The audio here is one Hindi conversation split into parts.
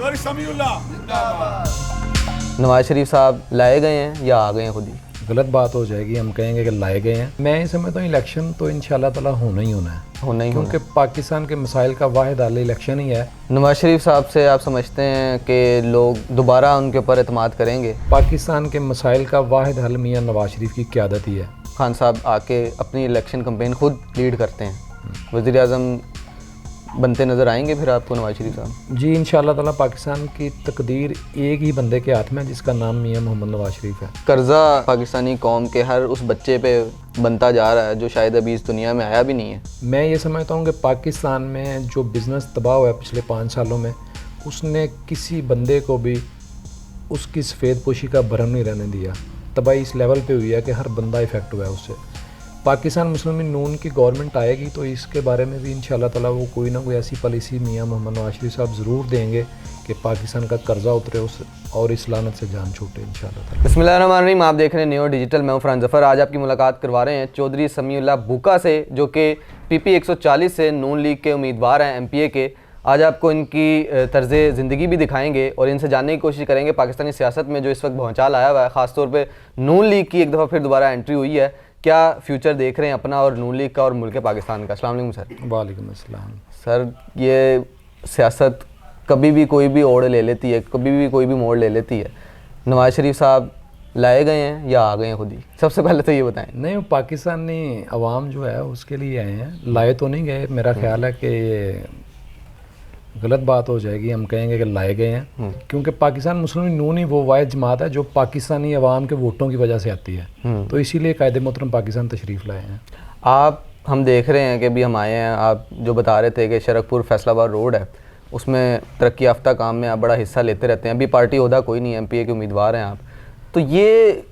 चौधरी समीउल्लाह। नवाज शरीफ साहब लाए गए हैं या आ गए हैं खुद ही? गलत बात हो जाएगी, हम कहेंगे कि लाए गए हैं। मैं ये समझता हूँ इलेक्शन तो इंशाल्लाह ताला होना ही होना है, होना ही क्योंकि पाकिस्तान के मसाइल का वाहिद हल इलेक्शन ही है। नवाज शरीफ साहब से आप समझते हैं कि लोग दोबारा उनके ऊपर एतमाद करेंगे? पाकिस्तान के मसाइल का वाहिद हल मियाँ नवाज शरीफ की क़यादत ही है। खान साहब आके अपनी इलेक्शन कैंपेन खुद लीड करते हैं, वज़ीर आज़म बनते नज़र आएंगे फिर आपको नवाज शरीफ साहब? जी इंशाल्लाह ताला पाकिस्तान की तकदीर एक ही बंदे के हाथ में है, जिसका नाम मियाँ मोहम्मद नवाज शरीफ है। कर्जा पाकिस्तानी कौम के हर उस बच्चे पे बनता जा रहा है जो शायद अभी इस दुनिया में आया भी नहीं है। मैं ये समझता हूँ कि पाकिस्तान में जो बिज़नेस तबाह हुआ है पिछले 5 सालों में, उसने किसी बंदे को भी उसकी सफ़ेद पोशी का भरम नहीं रहने दिया। तबाही इस लेवल पे हुई है कि हर बंदा इफ़ेक्ट हुआ है उससे। पाकिस्तान मुस्लिम लीग नून की गवर्नमेंट आएगी तो इसके बारे में भी इंशाल्लाह ताला वो कोई ना कोई ऐसी पॉलिसी मियाँ मोहम्मद नवाज शरीफ साहब ज़रूर देंगे कि पाकिस्तान का कर्जा उतरे उस और इस लानत से जान छूटे इंशाल्लाह ताला। बिस्मिल्लाहिर्रहमानिर्रहीम। आप देख रहे हैं नियो डिजिटल, मैं हूं फरहान ज़फ़र। आज आपकी मुलाकात करवा रहे हैं चौधरी समीउल्लाह बुका से, जो कि PP 140 से नून लीग के उम्मीदवार हैं, MPA के। आज आपको इनकी तर्ज़ ज़िंदगी भी दिखाएंगे और इनसे जानने की कोशिश करेंगे पाकिस्तानी सियासत में जो इस वक्त भौचाल आया हुआ है। ख़ासतौर पर नून लीग की एक दफ़ा फिर दोबारा एंट्री हुई है। क्या फ्यूचर देख रहे हैं अपना और नून लीग का और मुल्क पाकिस्तान का? अस्सलाम वालेकुम सर। वालेकुम अस्सलाम। सर, ये सियासत कभी भी कोई भी ओढ़ ले लेती है, कभी भी कोई भी मोड़ ले लेती है। नवाज शरीफ साहब लाए गए हैं या आ गए हैं खुद ही? सबसे पहले तो ये बताएं। नहीं, वो पाकिस्तानी अवाम जो है उसके लिए आए हैं, लाए तो नहीं गए। मेरा ख्याल है कि ये गलत बात हो जाएगी, हम कहेंगे कि लाए गए हैं, क्योंकि पाकिस्तान मुस्लिम लीग नून ही वो वाहिद जमात है जो पाकिस्तानी अवाम के वोटों की वजह से आती है। तो इसीलिए कायदे मोहतरम पाकिस्तान तशरीफ़ लाए हैं। हम देख रहे हैं कि अभी हम आए हैं, आप जो बता रहे थे कि शरकपुर फैसलाबाद रोड है, उसमें तरक्की याफ्ता काम में आप बड़ा हिस्सा लेते रहते हैं। अभी पार्टी ओहदा कोई नहीं है, MPA के उम्मीदवार हैं आप। तो ये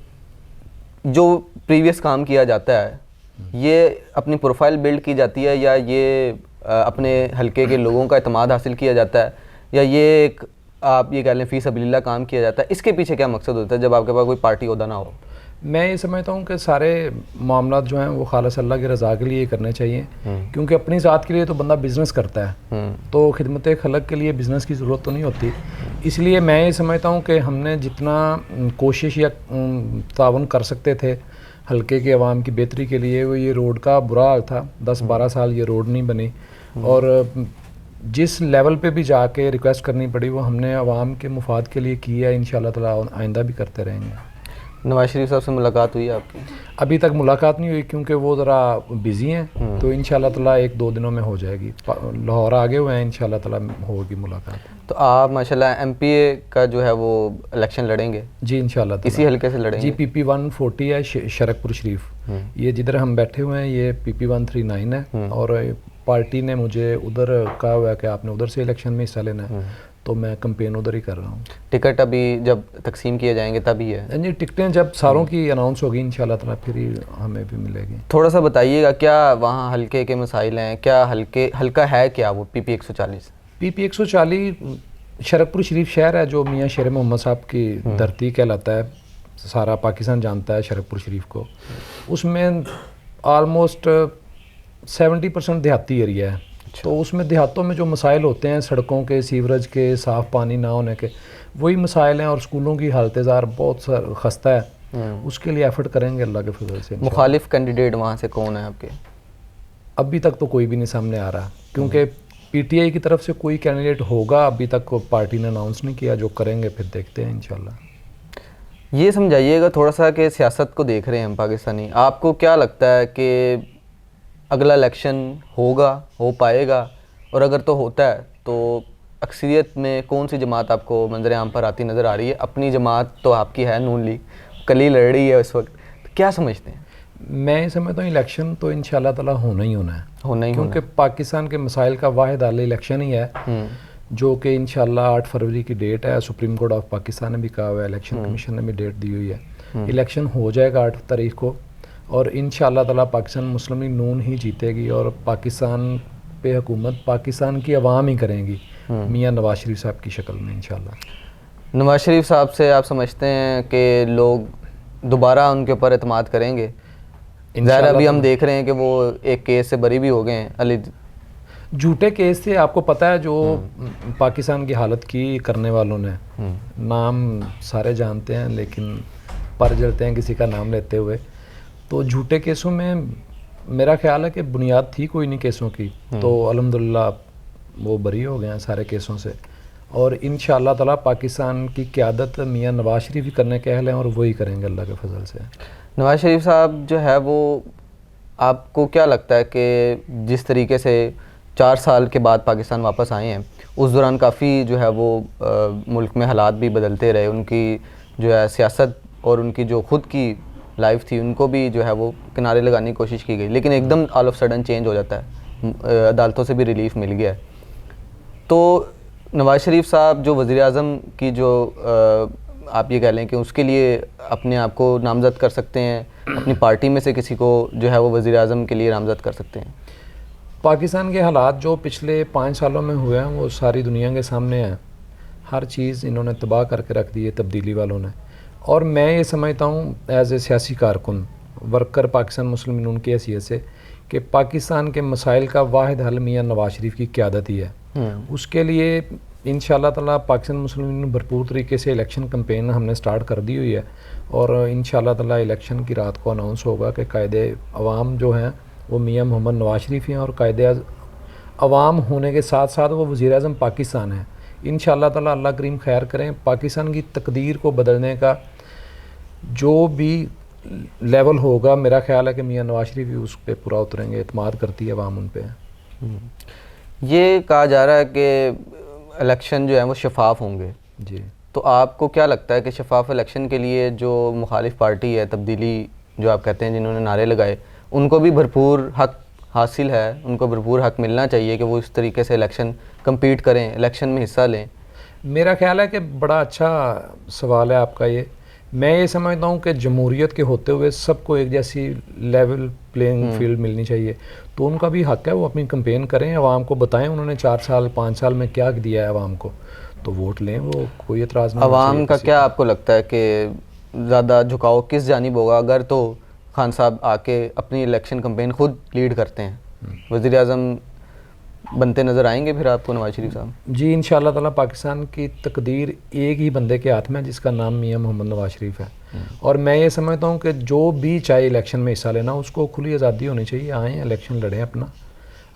जो प्रीवियस काम किया जाता है, ये अपनी प्रोफाइल बिल्ड की जाती है या ये अपने हलके के लोगों का एतमाद हासिल किया जाता है, या ये एक आप ये कह लें फ़ी सबीलिल्लाह काम किया जाता है? इसके पीछे क्या मकसद होता है जब आपके पास कोई पार्टी ओहदा ना हो? मैं ये समझता हूँ कि सारे मामला जो हैं वो खालिस अल्लाह की रज़ा के लिए करने चाहिए, क्योंकि अपनी ज़ात के लिए तो बंदा बिज़नेस करता है, तो खिदमत खलक के लिए बिज़नेस की ज़रूरत तो नहीं होती। इसलिए मैं ये समझता हूँ कि हमने जितना कोशिश या तावन कर सकते थे हल्के के अवाम की बेहतरी के लिए, वो ये रोड का बुरा हाल था। 10-12 साल ये रोड नहीं बनी, और जिस लेवल पे भी जाके रिक्वेस्ट करनी पड़ी वो हमने अवाम के मुफाद के लिए की है। इंशाल्लाह ताला आइंदा भी करते रहेंगे। नवाज शरीफ साहब से मुलाकात हुई आपकी? अभी तक मुलाकात नहीं हुई, क्योंकि वो ज़रा बिज़ी हैं, तो इंशाल्लाह ताला 1-2 दिनों में हो जाएगी। लाहौर आगे हुए हैं, इंशाल्लाह ताला होगी मुलाकात। तो आप माशाल्लाह MPA का जो है वो इलेक्शन लड़ेंगे? जी इंशाल्लाह ताला। इसी हल्के से लड़ेंगे? जी, PP 140 है शरकपुर शरीफ, ये जिधर हम बैठे हुए हैं ये PP 139 है, और पार्टी ने मुझे उधर कहा हुआ है कि आपने उधर से इलेक्शन में हिस्सा लेना है, तो मैं कैंपेन उधर ही कर रहा हूँ। टिकट अभी जब तकसीम किए जाएंगे तभी है? जी, टिकटें जब सारों की अनाउंस होगी इंशाल्लाह ताला फिर ही हमें भी मिलेगी। थोड़ा सा बताइएगा, क्या वहाँ हल्के के मसाइल हैं? क्या हल्का है क्या वो PP 140? PP 140 शरकपुर शरीफ शहर है जो मियाँ शेर मोहम्मद साहब की धरती कहलाता है, सारा पाकिस्तान जानता है शरकपुर शरीफ को। उसमें आलमोस्ट 70% देहाती एरिया है। तो उसमें देहातों में जो मसाइल होते हैं सड़कों के, सीवरेज के, साफ़ पानी ना होने के, वही मसाइल हैं, और स्कूलों की हालत ज़ार बहुत खस्ता है। उसके लिए एफर्ट करेंगे अल्लाह के फजल से। मुखालिफ कैंडिडेट वहाँ से कौन है आपके? अभी तक तो कोई भी नहीं सामने आ रहा, क्योंकि PTI की तरफ से कोई कैंडिडेट होगा अभी तक पार्टी ने अनाउंस नहीं किया। जो करेंगे फिर देखते हैं इंशाल्लाह। ये समझाइएगा थोड़ा सा कि सियासत को देख रहे हैं हम पाकिस्तानी, आपको क्या लगता है कि अगला इलेक्शन होगा, हो पाएगा? और अगर तो होता है तो अक्सरियत में कौन सी जमात आपको मंजर आम पर आती नज़र आ रही है? अपनी जमात तो आपकी है नून लीग, कल ही लड़ रही है इस वक्त, तो क्या समझते हैं? मैं समझता हूँ इलेक्शन तो इंशाल्लाह ताला होना ही होना है, क्योंकि पाकिस्तान के मसाइल का वाहिद हल इलेक्शन ही है, जो कि इंशाल्लाह 8 फरवरी की डेट है। सुप्रीम कोर्ट ऑफ पाकिस्तान ने भी कहा हुआ है, इलेक्शन कमीशन ने भी डेट दी हुई है। इलेक्शन हो जाएगा 8 तारीख को, और इंशाल्लाह ताला पाकिस्तान मुस्लिम लीग नून ही जीतेगी, और पाकिस्तान पे हुकूमत पाकिस्तान की अवाम ही करेंगी मियाँ नवाज शरीफ साहब की शक्ल में इंशाल्लाह। नवाज शरीफ साहब से आप समझते हैं कि लोग दोबारा उनके ऊपर एतमाद करेंगे? ज़ाहिर अभी हम देख रहे हैं कि वो एक केस से बरी भी हो गए हैं। झूठे केस थे, आपको पता है, जो पाकिस्तान की हालत की करने वालों ने, नाम सारे जानते हैं लेकिन पर जलते हैं किसी का नाम लेते हुए। तो झूठे केसों में मेरा ख्याल है कि बुनियाद थी कोई नहीं केसों की, तो अल्हम्दुलिल्लाह वो बरी हो गए हैं सारे केसों से। और इंशाअल्लाह ताला पाकिस्तान की क़यादत मियाँ नवाज शरीफ ही करने के अहल हैं और वही करेंगे अल्लाह के फजल से। नवाज शरीफ साहब जो है वो, आपको क्या लगता है कि जिस तरीके से 4 साल के बाद पाकिस्तान वापस आए हैं, उस दौरान काफ़ी जो है वो मुल्क में हालात भी बदलते रहे, उनकी जो है सियासत और उनकी जो खुद की लाइफ थी उनको भी जो है वो किनारे लगाने की कोशिश की गई, लेकिन एकदम ऑल ऑफ सडन चेंज हो जाता है, अदालतों से भी रिलीफ मिल गया है। तो नवाज शरीफ साहब जो वज़ीर आज़म की जो आप ये कह लें कि उसके लिए अपने आप को नामज़द कर सकते हैं, अपनी पार्टी में से किसी को जो है वो वज़ीर आज़म के लिए नामज़द कर सकते हैं। पाकिस्तान के हालात जो पिछले 5 सालों में हुए हैं वो सारी दुनिया के सामने हैं। हर चीज़ इन्होंने तबाह करके रख दी है तब्दीली वालों ने। और मैं ये समझता हूँ एज़ ए सियासी कारकुन, वर्कर पाकिस्तान मुस्लिम यूनियन की हैसियत से, कि पाकिस्तान के मसाइल का वाहिद हल मियाँ नवाज शरीफ की क़यादत ही है। उसके लिए इंशाअल्लाह ताला पाकिस्तान मुस्लिम यूनियन भरपूर तरीके से इलेक्शन कैंपेन हमने स्टार्ट कर दी हुई है, और इंशाअल्लाह ताला इलेक्शन की रात को अनाउंस होगा कि कायदे अवाम जो हैं वो मियाँ मोहम्मद नवाज शरीफ हैं, और कायदे अवाम होने के साथ साथ वो वज़ीर आज़म पाकिस्तान है। इंशाअल्लाह ताला अल्लाह करीम खैर करें, पाकिस्तान की तकदीर को बदलने का जो भी लेवल होगा, मेरा ख्याल है कि मियाँ नवाज शरीफ भी उस पर पूरा उतरेंगे, एतमाद करती है अवाम उन पर। ये कहा जा रहा है कि इलेक्शन जो है वो शफाफ होंगे जी, तो आपको क्या लगता है कि शफाफ इलेक्शन के लिए जो मुखालिफ पार्टी है, तब्दीली जो आप कहते हैं जिन्होंने नारे लगाए, उनको भी भरपूर हक हासिल है, उनको भरपूर हक मिलना चाहिए कि वो इस तरीके से इलेक्शन कम्पीट करें, इलेक्शन में हिस्सा लें? मेरा ख्याल है कि बड़ा अच्छा सवाल है आपका ये। मैं ये समझता हूँ कि जमहूरियत के होते हुए सबको एक जैसी लेवल प्लेइंग फील्ड मिलनी चाहिए, तो उनका भी हक है वो अपनी कैंपेन करें, आवाम को बताएं उन्होंने 4 साल 5 साल में क्या दिया है आवाम को, तो वोट लें, वो कोई एतराज़ नहीं। आवाम का क्या आपको लगता है कि ज़्यादा झुकाव किस जानिब होगा? अगर तो खान साहब आके अपनी इलेक्शन कैंपेन खुद लीड करते हैं, वज़ीर आज़म बनते नज़र आएंगे फिर आपको नवाज शरीफ साहब? जी, इंशाअल्लाह ताला पाकिस्तान की तकदीर एक ही बंदे के हाथ में है जिसका नाम मियाँ मोहम्मद नवाज शरीफ है। और मैं ये समझता हूँ कि जो भी चाहे इलेक्शन में हिस्सा लेना, उसको खुली आज़ादी होनी चाहिए, आएँ इलेक्शन लड़ें, अपना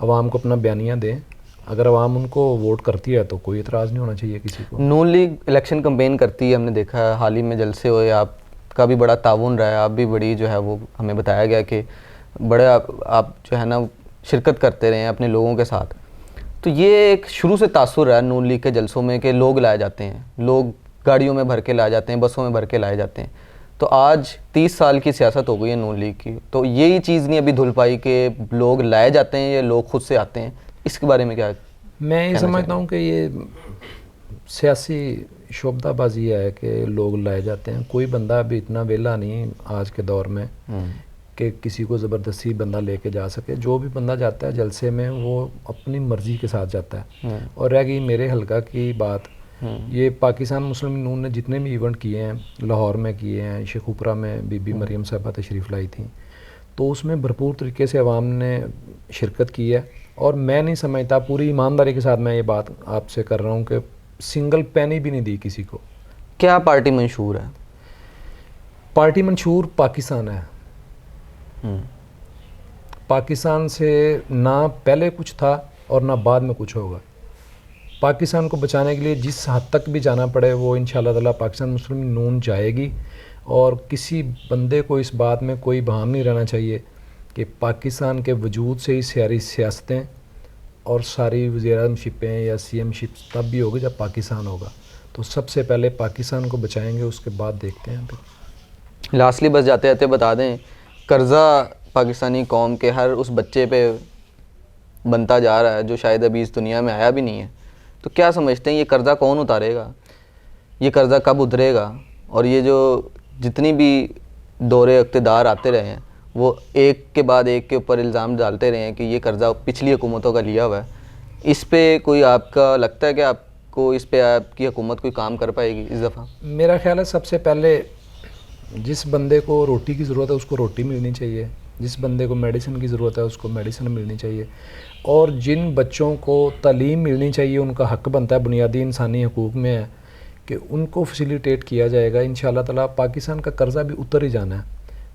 आवाम को अपना बयानिया दें। अगर आवाम उनको वोट करती है तो कोई एतराज़ नहीं होना चाहिए किसी को। नून लीग इलेक्शन कैंपेन करती है, हमने देखा है हाल ही में जलसे हुए, आपका भी बड़ा ताउन रहा है, आप भी बड़ी जो है वो हमें बताया गया कि बड़े आप जो है ना शिरकत करते रहे हैं अपने लोगों के साथ। तो ये एक शुरू से तासुर रहा है नून लीग के जलसों में कि लोग लाए जाते हैं, लोग गाड़ियों में भर के लाए जाते हैं, बसों में भर के लाए जाते हैं। तो आज 30 साल की सियासत हो गई है नून लीग की, तो यही चीज़ नहीं अभी धुल पाई कि लोग लाए जाते हैं या लोग खुद से आते हैं, इसके बारे में क्या? मैं ये समझता हूँ कि ये सियासी शोबदाबाजी है कि लोग लाए जाते हैं। कोई बंदा अभी इतना वेला नहीं आज के दौर में कि किसी को ज़बरदस्ती बंदा लेके जा सके। जो भी बंदा जाता है जलसे में वो अपनी मर्ज़ी के साथ जाता है। और रह गई मेरे हल्का की बात, ये पाकिस्तान मुस्लिम यूनियन ने जितने भी इवेंट किए हैं, लाहौर में किए हैं, शेखुपुरा में बीबी मरियम साहबा तशरीफ़ लाई थी, तो उसमें भरपूर तरीके से अवाम ने शिरकत की है। और मैं नहीं समझता, पूरी ईमानदारी के साथ मैं ये बात आपसे कर रहा हूँ कि सिंगल पैनी भी नहीं दी किसी को। क्या पार्टी मंशूर है? पार्टी मंशूर पाकिस्तान है। पाकिस्तान से ना पहले कुछ था और ना बाद में कुछ होगा। पाकिस्तान को बचाने के लिए जिस हद तक भी जाना पड़े वो इंशाअल्लाह ताला पाकिस्तान मुस्लिम यूनियन जाएगी। और किसी बंदे को इस बात में कोई बहाम नहीं रहना चाहिए कि पाकिस्तान के वजूद से ही सारी सियासतें और सारी वज़ीर-ए-आज़मशिपें या CM-शिप्स तब भी होगी जब पाकिस्तान होगा। तो सबसे पहले पाकिस्तान को बचाएंगे, उसके बाद देखते हैं। फिर लास्टली बस जाते जाते बता दें, कर्ज़ा पाकिस्तानी कौम के हर उस बच्चे पे बनता जा रहा है जो शायद अभी इस दुनिया में आया भी नहीं है, तो क्या समझते हैं ये कर्ज़ा कौन उतारेगा? ये कर्ज़ा कब उतरेगा? और ये जो जितनी भी दौरे इक़्तिदार आते रहे हैं वो एक के बाद एक के ऊपर इल्ज़ाम डालते रहे हैं कि ये कर्ज़ा पिछली हुकूमतों का लिया हुआ है, इस पे कोई आपका लगता है कि आपको इस पे आपकी हुकूमत कोई काम कर पाएगी इस दफ़ा? मेरा ख्याल है सबसे पहले जिस बंदे को रोटी की ज़रूरत है उसको रोटी मिलनी चाहिए, जिस बंदे को मेडिसिन की ज़रूरत है उसको मेडिसिन मिलनी चाहिए, और जिन बच्चों को तालीम मिलनी चाहिए, उनका हक़ बनता है, बुनियादी इंसानी हकूक़ में है कि उनको फैसिलिटेट किया जाएगा। इंशाअल्लाह ताला पाकिस्तान का कर्ज़ा भी उतर ही जाना है।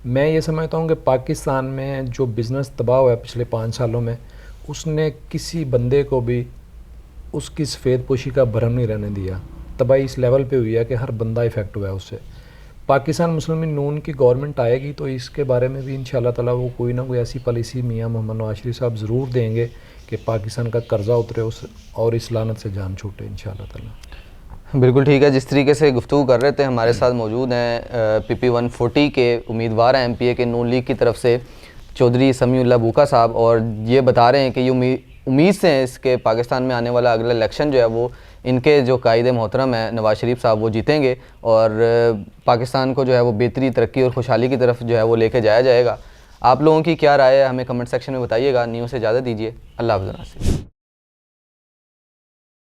मैं ये समझता हूँ कि पाकिस्तान में जो बिज़नेस तबाह हुआ है पिछले 5 सालों में, उसने किसी बंदे को भी उसकी सफ़ेद पोशी का भरम नहीं रहने दिया। तबाही इस लेवल पे हुई है कि हर बंदा इफ़ेक्ट हुआ है उससे। पाकिस्तान मुस्लिम लीग नून की गवर्नमेंट आएगी तो इसके बारे में भी इंशाअल्लाह ताला वो कोई ना कोई ऐसी पॉलिसी मियां मोहम्मद नवाज शरीफ साहब ज़रूर देंगे कि पाकिस्तान का कर्ज़ा उतरे उस और इस लानत से जान छूटे इंशाअल्लाह ताला। बिल्कुल ठीक है। जिस तरीके से गुफ्तगू कर रहे थे, हमारे साथ मौजूद हैं PP 140 के उम्मीदवार हैं MPA के नून लीग की तरफ से चौधरी समीउल्लाह बूका साहब, और ये बता रहे हैं कि ये उम्मीद से हैं इसके पाकिस्तान में आने वाला अगला इलेक्शन जो है वो इनके जो कायदे मोहतरम है नवाज शरीफ साहब वो जीतेंगे और पाकिस्तान को जो है वो बेहतरी, तरक्की और खुशहाली की तरफ जो है वो लेके जाया जाएगा। आप लोगों की क्या राय है हमें कमेंट सेक्शन में बताइएगा। न्यूज़ से इजाज़त दीजिए। अल्लाह हाफ़िज़।